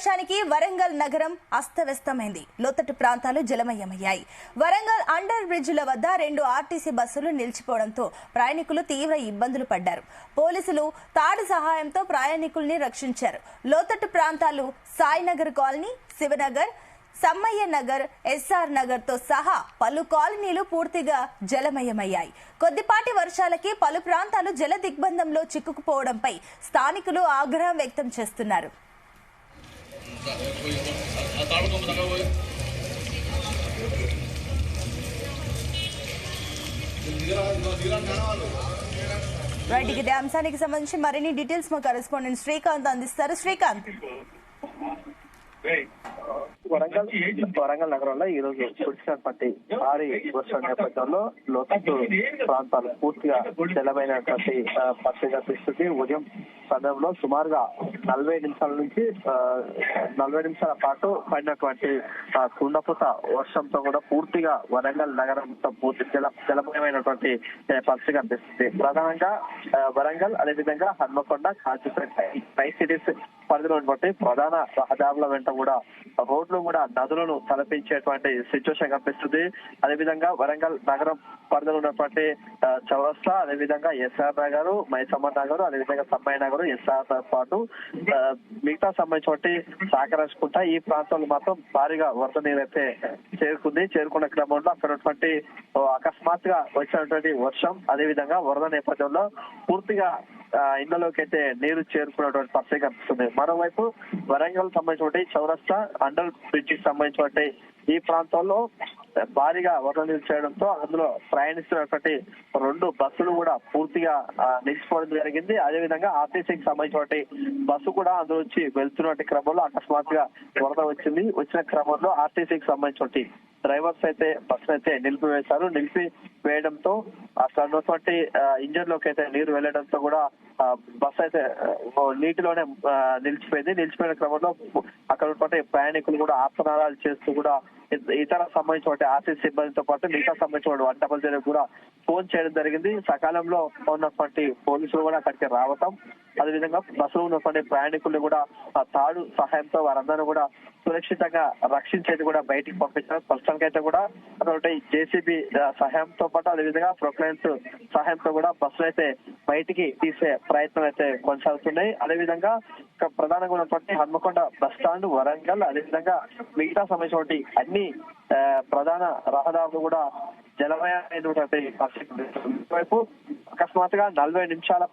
వర్షానికి వరంగల్ నగరం అస్తవ్యస్తమైంది. లోతట్టు ప్రాంతాలు జలమయమయ్యాయి. వరంగల్ అండర్ బ్రిడ్జిల వద్ద 2 ఆర్టీసీ బస్సులు నిలిచిపోవడంతో ప్రయాణికులు తీవ్ర ఇబ్బందులు పడ్డారు. పోలీసులు తాడు సహాయంతో ప్రయాణికుల్ని రక్షించారు. లోతట్టు ప్రాంతాలు సాయినగర్ కాలనీ, శివనగర్, సమ్మయ్య నగర్, ఎస్ఆర్ నగర్ తో సహా పలు కాలనీలు పూర్తిగా జలమయమయ్యాయి. కొద్దిపాటి వర్షాలకి పలు ప్రాంతాలు జల దిగ్బంధంలో చిక్కుకుపోవడంపై స్థానికులు ఆగ్రహం వ్యక్తం చేస్తున్నారు. ఇదే అంశానికి సంబంధించి మరిన్ని డీటెయిల్స్ మా కరెస్పాండెంట్ శ్రీకాంత్ అందిస్తారు. శ్రీకాంత్, వరంగల్ నగరంలో ఈ రోజు కురిసినటువంటి భారీ వర్షం నేపథ్యంలో లోతట్టు ప్రాంతాలు పూర్తిగా జలమైనటువంటి పరిస్థితి కనిపిస్తుంది. ఉదయం సమయంలో సుమారుగా 40 నిమిషాల నుంచి 40 నిమిషాల పాటు పడినటువంటి కుండపోత వర్షంతో కూడా పూర్తిగా వరంగల్ నగరం పూర్తి జలమయమైనటువంటి పరిస్థితి కనిపిస్తుంది. ప్రధానంగా వరంగల్, అదేవిధంగా హన్మకొండ, కాజీపేట ట్రై సిటీస్ పరిధిలో ఉన్నటువంటి ప్రధాన రహదారుల వెంట కూడా రోడ్లు కూడా నదులను తలపించేటువంటి సిచ్యువేషన్ కనిపిస్తుంది. అదేవిధంగా వరంగల్ నగరం పరిధిలో ఉన్నటువంటి చౌరస్తా, అదేవిధంగా ఎస్ఆర్ నగర్, మైసమ్మ నగర్, అదేవిధంగా సమ్మయ్య నగర్, ఎస్ఆర్ తో పాటు మిగతా సంబంధించి సహకరించుకుంట ఈ ప్రాంతాల్లో మాత్రం భారీగా వరద నీరు అయితే చేరుకున్న క్రమంలో అక్కడ ఉన్నటువంటి అకస్మాత్తుగా వచ్చినటువంటి వర్షం, అదేవిధంగా వరద నేపథ్యంలో పూర్తిగా ఇళ్లలోకి అయితే నీరు చేరుకున్నటువంటి పరిస్థితి కనిపిస్తుంది. మరోవైపు వరంగల్ సంబంధించిన చౌరస్తా, అండర్ బ్రిడ్జ్ కి సంబంధించిన ఈ ప్రాంతాల్లో భారీగా వరద నీరు చేయడంతో అందులో ప్రయాణిస్తున్నటువంటి 2 బస్సులు కూడా పూర్తిగా నిలిచిపోవడం జరిగింది. అదేవిధంగా ఆర్టీసీకి సంబంధించిన బస్సు కూడా అందులో వచ్చి వెళ్తున్నటువంటి క్రమంలో అకస్మాత్తుగా వరద వచ్చిన క్రమంలో ఆర్టీసీకి సంబంధించిన డ్రైవర్స్ అయితే బస్సు అయితే నిలిపివేశారు. నిలిపివేయడంతో అక్కడ ఉన్నటువంటి ఇంజన్ లోకి అయితే నీరు వెళ్లడంతో కూడా బస్సు అయితే నీటిలోనే నిలిచిపోయిన క్రమంలో అక్కడ ఉన్నటువంటి ప్రయాణికులు కూడా ఆర్తనాదాలు చేస్తూ కూడా ఇతర సంబంధించిన ఆర్టీసీ సిబ్బందితో పాటు మిగతా సంబంధించిన 100 కూడా ఫోన్ చేయడం జరిగింది. సకాలంలో ఉన్నటువంటి పోలీసులు కూడా అక్కడికి రావటం, అదేవిధంగా బస్సులో ఉన్నటువంటి ప్రయాణికులు కూడా తాడు సహాయంతో వారందరూ కూడా సురక్షితంగా రక్షించేది కూడా బయటికి పంపించారు. ప్రస్తుతానికైతే కూడా అటువంటి జేసీబీ సహాయంతో పాటు అదేవిధంగా ప్రొక్లైన్స్ సహాయంతో కూడా బస్సులు అయితే బయటికి తీసే ప్రయత్నం అయితే కొనసాగుతున్నాయి. అదేవిధంగా ప్రధానంగా ఉన్నటువంటి హన్మకొండ బస్ స్టాండ్, వరంగల్, అదేవిధంగా మిగతా సంబంధించిన అన్ని ప్రధాన రహదారులు కూడా జలమయమైనటువంటి పరిస్థితి. వైపు అకస్మాత్తుగా 40 నిమిషాల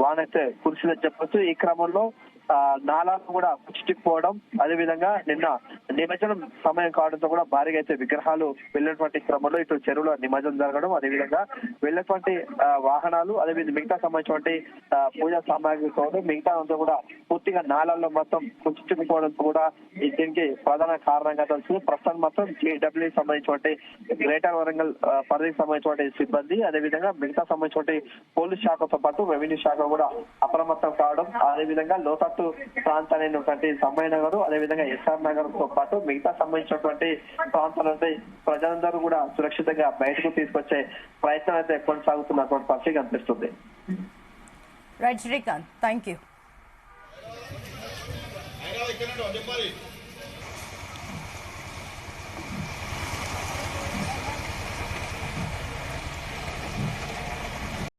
వానైతే కురిసిందని చెప్పొచ్చు. ఈ క్రమంలో నాలాలు కూడా చిట్టిపోవడం, అదేవిధంగా నిన్న నిమజ్జనం సమయం కావడంతో కూడా భారీగా అయితే విగ్రహాలు వెళ్ళినటువంటి క్రమంలో ఇటు చెరువులో నిమజ్జనం జరగడం, అదేవిధంగా వెళ్ళినటువంటి వాహనాలు, అదేవిధంగా మిగతా సంబంధించినటువంటి పూజా సామాగ్రితో మిగతా అంతా కూడా పూర్తిగా నాలాల్లో మొత్తం చిట్టుకుపోవడంతో కూడా దీనికి ప్రధాన కారణంగా తెలుస్తుంది. ప్రస్తుతం మొత్తం జేడబ్ల్యూ సంబంధించినటువంటి గ్రేటర్ వరంగల్ పరిధికి సంబంధించినటువంటి సిబ్బంది, అదేవిధంగా మిగతా సంబంధించినటువంటి పోలీస్ శాఖతో పాటు రెవెన్యూ శాఖ కూడా అప్రమత్తం కావడం, అదేవిధంగా లోతట్టు ప్రాంతాలైనటువంటి సమ్మయ్య నగర్, అదేవిధంగా ఎస్ఆర్ నగర్ తో పాటు మిగతా సంబంధించినటువంటి ప్రాంతాల ప్రజలందరూ కూడా సురక్షితంగా బయటకు తీసుకొచ్చే ప్రయత్నం అయితే కొనసాగుతున్నటువంటి పరిస్థితి కనిపిస్తుంది. Right Srikanth, thank you.